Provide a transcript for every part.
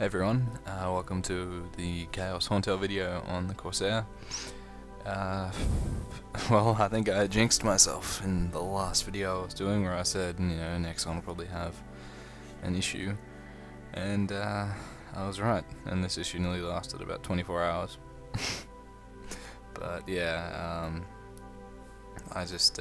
Hey everyone, welcome to the Chaos Horntail video on the Corsair. Well, I think I jinxed myself in the last video I was doing where I said, Nexon will probably have an issue, and I was right, and this issue nearly lasted about 24 hours. But yeah, I just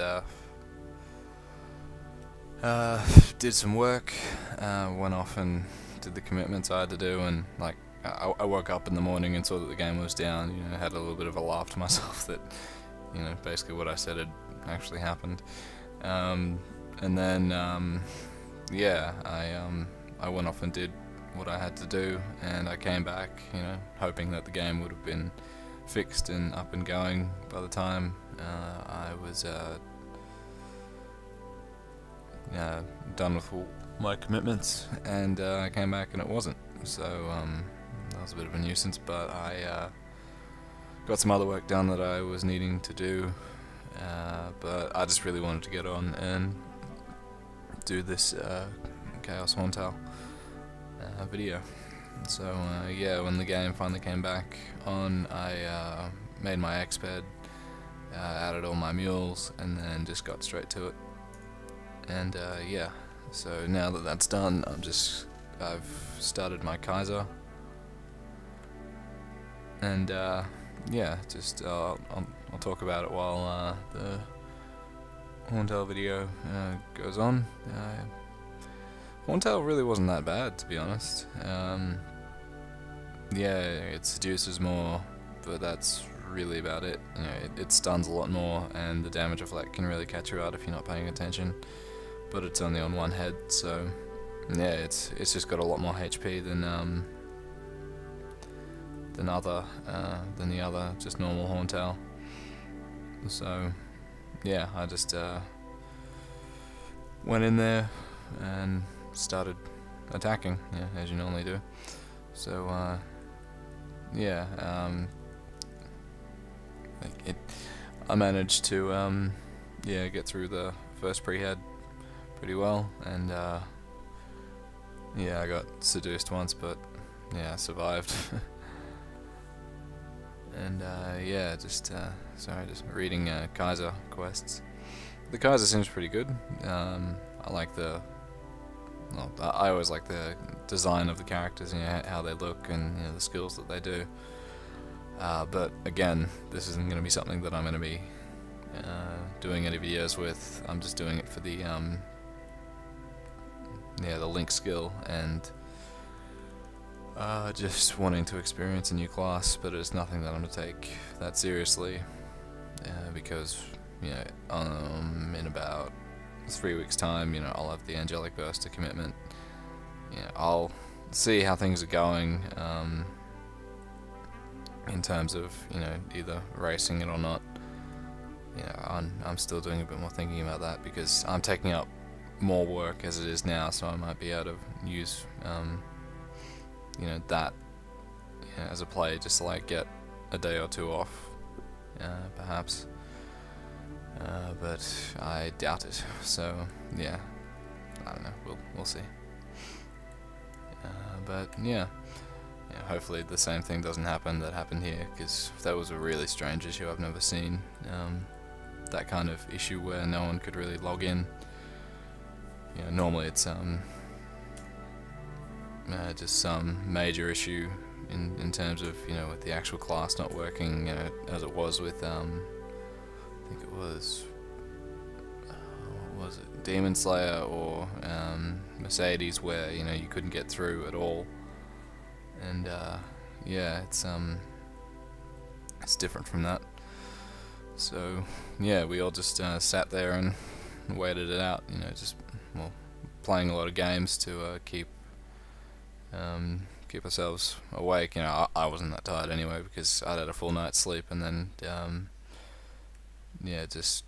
did some work, went off and did the commitments I had to do, and like I woke up in the morning and saw that the game was down. Had a little bit of a laugh to myself that basically what I said had actually happened. And then yeah, I went off and did what I had to do, and I came back, hoping that the game would have been fixed and up and going by the time I was done with all my commitments, and I came back and it wasn't, so that was a bit of a nuisance, but I got some other work done that I was needing to do, but I just really wanted to get on and do this Chaos Horntail video. So yeah, when the game finally came back on, I made my exped, added all my mules, and then just got straight to it. And yeah, so now that that's done, I've started my Kaiser, and yeah, just I'll talk about it while the Horntail video goes on. Horntail really wasn't that bad, to be honest. Yeah, it seduces more, but that's really about it. It stuns a lot more, and the damage effect can really catch you out if you're not paying attention. But it's only on one head, so yeah, it's just got a lot more HP than the other just normal Horntail. So yeah, I just went in there and started attacking, as you normally do. So yeah, I managed to yeah, get through the first pre-head pretty well, and yeah, I got seduced once, but yeah, I survived. And yeah, just reading Kaiser quests. The Kaiser seems pretty good. I like I always like the design of the characters, how they look, and the skills that they do. But again, this isn't going to be something that I'm going to be doing any videos with. I'm just doing it for the yeah, the link skill, and just wanting to experience a new class, but it's nothing that I'm going to take that seriously, because in about 3 weeks time, I'll have the Angelic Burster commitment. I'll see how things are going in terms of either racing it or not. I'm still doing a bit more thinking about that, because I'm taking up more work as it is now, so I might be able to use that as a play, just to like get a day or two off, perhaps, but I doubt it. So yeah, I don't know, we'll see. But yeah, hopefully the same thing doesn't happen that happened here, because that was a really strange issue. I've never seen that kind of issue where no one could really log in. Normally it's just some major issue in terms of with the actual class not working, as it was with I think it was what was it, Demon Slayer or Mercedes, where you couldn't get through at all. And yeah, it's different from that. So yeah, we all just sat there and waited it out, just playing a lot of games to keep ourselves awake. I wasn't that tired anyway, because I'd had a full night's sleep, and then yeah, just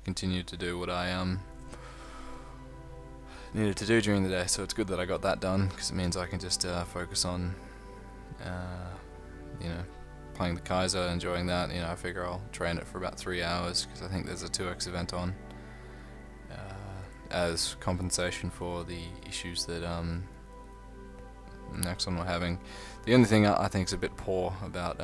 continued to do what I needed to do during the day. So it's good that I got that done, because it means I can just focus on playing the Kaiser, enjoying that. I figure I'll train it for about 3 hours, because I think there's a 2x event on, as compensation for the issues that Nexon were having. The only thing I think is a bit poor about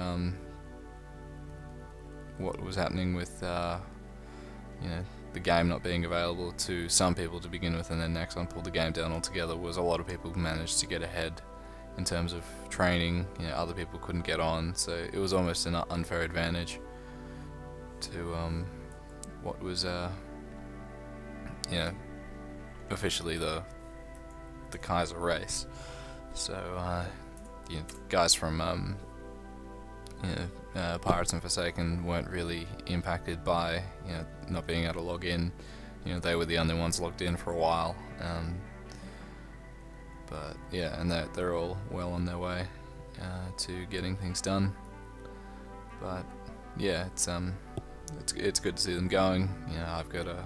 what was happening with you know, the game not being available to some people to begin with, and then Nexon pulled the game down altogether, was a lot of people managed to get ahead in terms of training. You know, other people couldn't get on, so it was almost an unfair advantage to what was you know, officially the Kaiser race. So you know, guys from you know, Pirates and Forsaken weren't really impacted by, you know, not being able to log in. You know, they were the only ones logged in for a while. But yeah, and they're all well on their way to getting things done. But yeah, it's good to see them going. You know, I've got a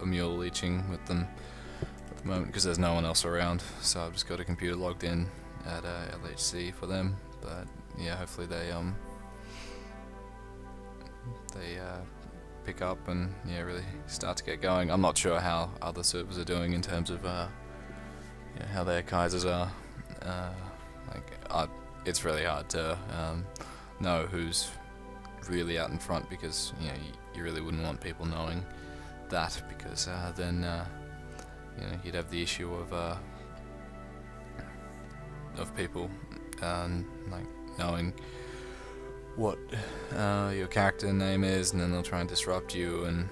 mule leeching with them at the moment because there's no one else around, so I've just got a computer logged in at LHC for them. But yeah, hopefully they pick up and yeah, really start to get going. I'm not sure how other servers are doing in terms of yeah, how their Kaisers are. It's really hard to know who's really out in front, because you know, you really wouldn't want people knowing that, because then you know, you'd have the issue of people like knowing what your character name is, and then they'll try and disrupt you, and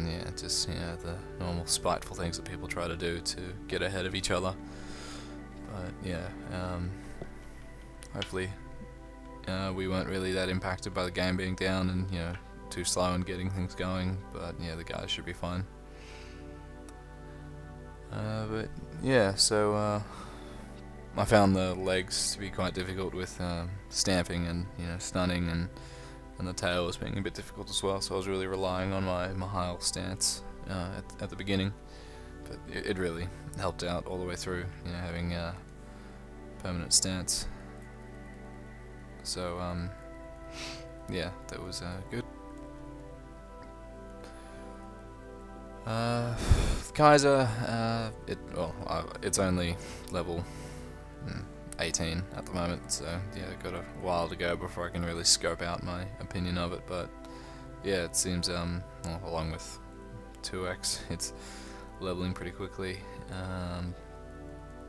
yeah, just, you know, the normal spiteful things that people try to do to get ahead of each other. But yeah, hopefully we weren't really that impacted by the game being down and, you know, too slow in getting things going. But yeah, the guys should be fine. But yeah, so I found the legs to be quite difficult with stamping and, you know, stunning, and the tail was being a bit difficult as well, so I was really relying on my Mahile stance at the beginning, but it really helped out all the way through, you know, having permanent stance. So yeah, that was good. Kaiser, it's only level 18 at the moment, so yeah, got a while to go before I can really scope out my opinion of it. But yeah, it seems well, along with 2x, it's leveling pretty quickly.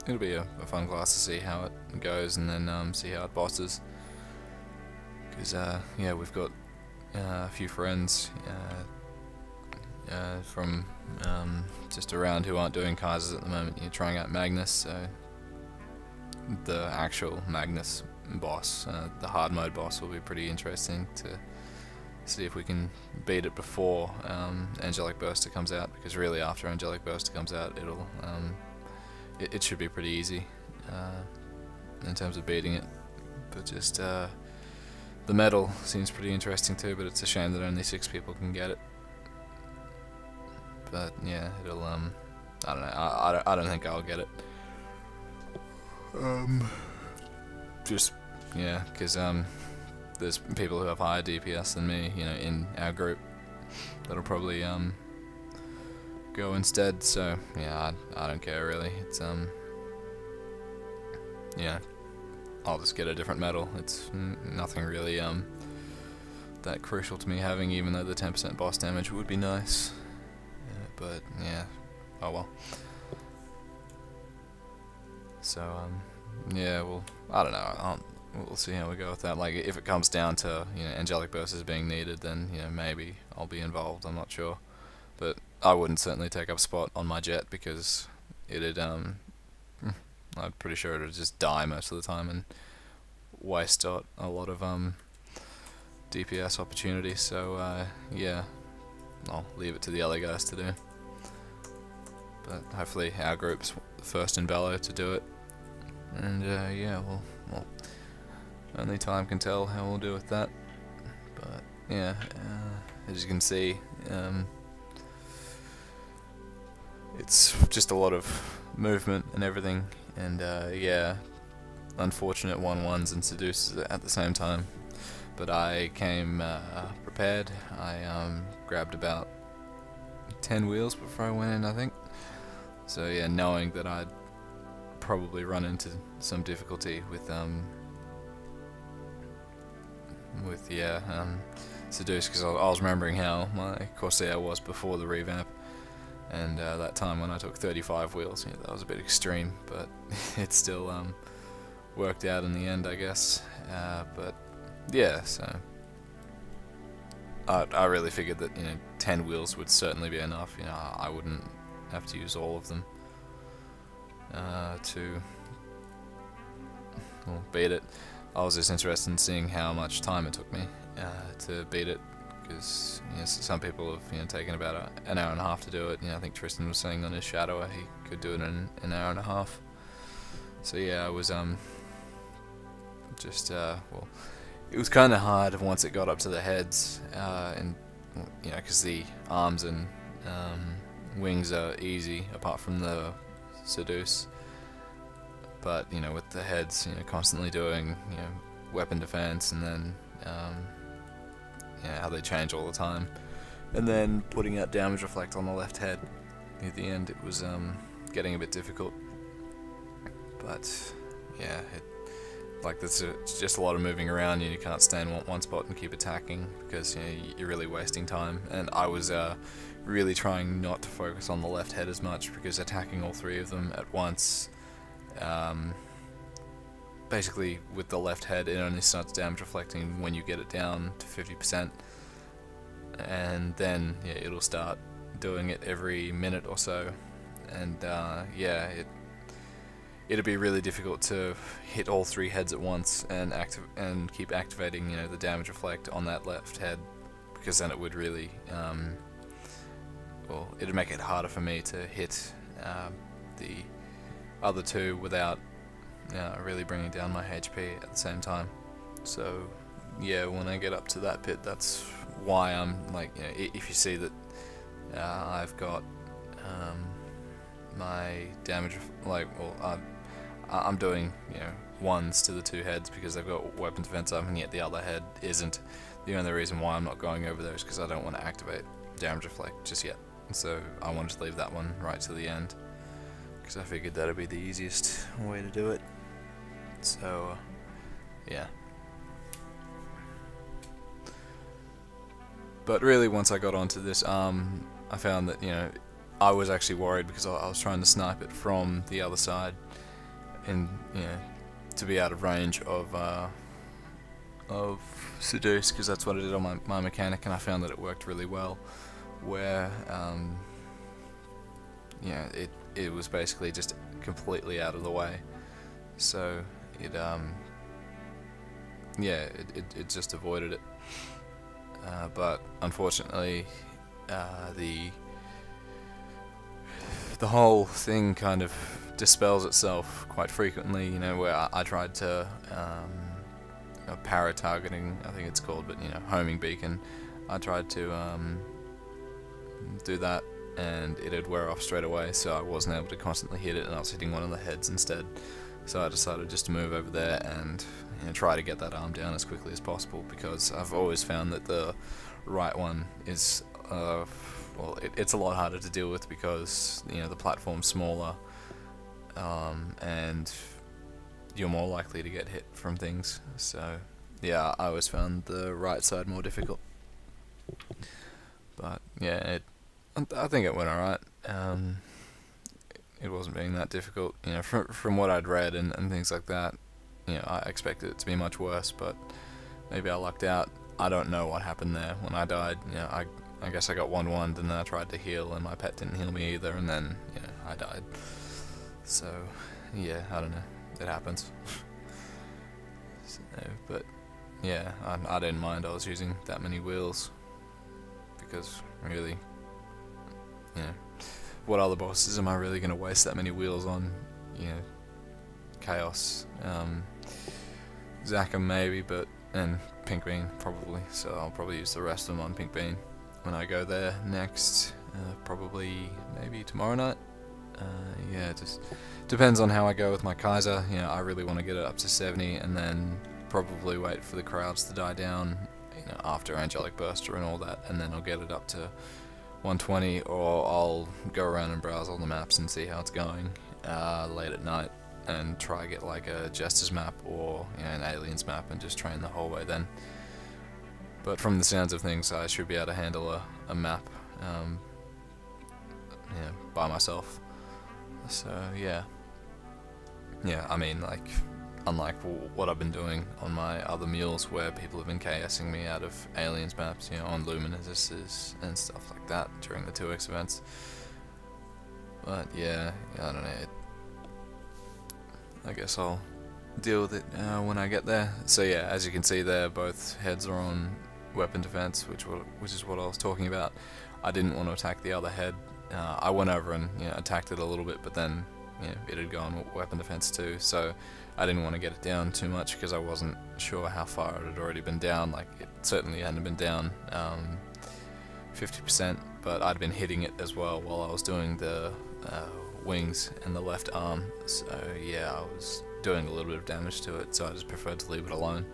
It'll be a fun class to see how it goes, and then see how it bosses, because yeah, we've got a few friends from just around who aren't doing Kaisers at the moment. You're trying out Magnus, so the actual Magnus boss, the hard mode boss, will be pretty interesting to see if we can beat it before Angelic Burster comes out, because really after Angelic Burster comes out, it'll it should be pretty easy in terms of beating it. But just the medal seems pretty interesting too, but it's a shame that only 6 people can get it. But yeah, it'll I don't know, I don't think I'll get it. Just yeah, because there's people who have higher DPS than me, you know, in our group, that'll probably go instead. So yeah, I don't care really. It's yeah, I'll just get a different medal. It's nothing really that crucial to me having, even though the 10% boss damage would be nice. But yeah, oh well. So yeah, well, I don't know. We'll see how we go with that. Like, if it comes down to, you know, Angelic Burst is being needed, then, you know, maybe I'll be involved. I'm not sure, but I wouldn't certainly take up spot on my jet, because it'd I'm pretty sure it'd just die most of the time and waste out a lot of DPS opportunities. So yeah, I'll leave it to the other guys to do. But hopefully our group's the first in Bello to do it. And yeah, well, only time can tell how we'll do with that. But yeah, as you can see, it's just a lot of movement and everything. And yeah, unfortunate 1-1s and seducers at the same time. But I came prepared. I grabbed about 10 wheels before I went in, I think. So yeah, knowing that I'd probably run into some difficulty with Seduce, because I was remembering how my Corsair was before the revamp, and that time when I took 35 wheels, that was a bit extreme, but it still worked out in the end, I guess. But yeah, so I really figured that 10 wheels would certainly be enough. I wouldn't have to use all of them to beat it. I was just interested in seeing how much time it took me to beat it, because some people have taken about an hour and a half to do it. I think Tristan was saying on his Shadower he could do it in an hour and a half. So yeah, I was well, it was kind of hard once it got up to the heads, and because the arms and wings are easy apart from the Seduce. But with the heads, constantly doing weapon defense, and then how they change all the time, and then putting out damage reflect on the left head near the end, it was getting a bit difficult. But yeah, it's just a lot of moving around. You can't stay in one spot and keep attacking, because you're really wasting time. And I was really trying not to focus on the left head as much, because attacking all three of them at once, basically with the left head, it only starts damage reflecting when you get it down to 50%, and then it'll start doing it every minute or so, and it'd be really difficult to hit all three heads at once and keep activating the damage reflect on that left head, because then it would really well, it'd make it harder for me to hit the other two without really bringing down my HP at the same time. So yeah, when I get up to that pit, that's why I'm like, if you see that I've got my damage, I'm doing ones to the two heads because they've got weapon defense up, and yet the other head isn't. The only reason why I'm not going over there is because I don't want to activate damage reflect just yet, so I wanted to leave that one right to the end, because I figured that'd be the easiest way to do it. So yeah. But really, once I got onto this arm, I found that I was actually worried, because I was trying to snipe it from the other side, and to be out of range of Seduce, because that's what I did on my mechanic, and I found that it worked really well, where it was basically just completely out of the way, so it just avoided it. But unfortunately, the whole thing kind of dispels itself quite frequently, where I tried to para-targeting, I think it's called, but homing beacon, I tried to do that, and it'd wear off straight away, so I wasn't able to constantly hit it, and I was hitting one of the heads instead. So I decided just to move over there and try to get that arm down as quickly as possible, because I've always found that the right one is well, it's a lot harder to deal with, because the platform's smaller, and you're more likely to get hit from things. So yeah, I always found the right side more difficult. But yeah, I think it went alright. It wasn't being that difficult, from what I'd read and things like that. I expected it to be much worse, but maybe I lucked out. I don't know what happened there when I died. I guess I got 1-1'd, and then I tried to heal, and my pet didn't heal me either, and then I died. So yeah, I don't know. It happens. So, but yeah, I didn't mind I was using that many wheels, because really, what other bosses am I really going to waste that many wheels on? Chaos, Zaka maybe, and Pink Bean probably, so I'll probably use the rest of them on Pink Bean when I go there next, probably maybe tomorrow night. Yeah, it just depends on how I go with my Kaiser. I really want to get it up to 70, and then probably wait for the crowds to die down, after Angelic Burster and all that, and then I'll get it up to 120, or I'll go around and browse all the maps and see how it's going late at night, and try get like a Jester's map or, you know, an Aliens map and just train the whole way then. But from the sounds of things, I should be able to handle a map yeah, by myself. So yeah, I mean, like, unlike what I've been doing on my other mules where people have been KSing me out of Aliens maps, you know, on Luminuses and stuff like that during the 2x events. But yeah, I don't know, I guess I'll deal with it when I get there. So yeah, as you can see there, both heads are on weapon defense, which is what I was talking about. I didn't want to attack the other head. I went over and, you know, attacked it a little bit, but then, you know, it had gone weapon defense too, so I didn't want to get it down too much because I wasn't sure how far it had already been down. Like, it certainly hadn't been down 50%, but I'd been hitting it as well while I was doing the wings and the left arm, so yeah, I was doing a little bit of damage to it, so I just preferred to leave it alone.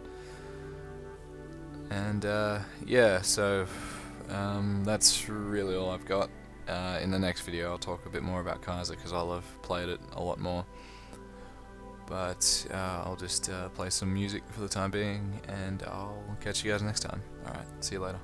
And yeah, so that's really all I've got. In the next video I'll talk a bit more about Kaiser because I'll have played it a lot more. But I'll just play some music for the time being, and I'll catch you guys next time. Alright, see you later.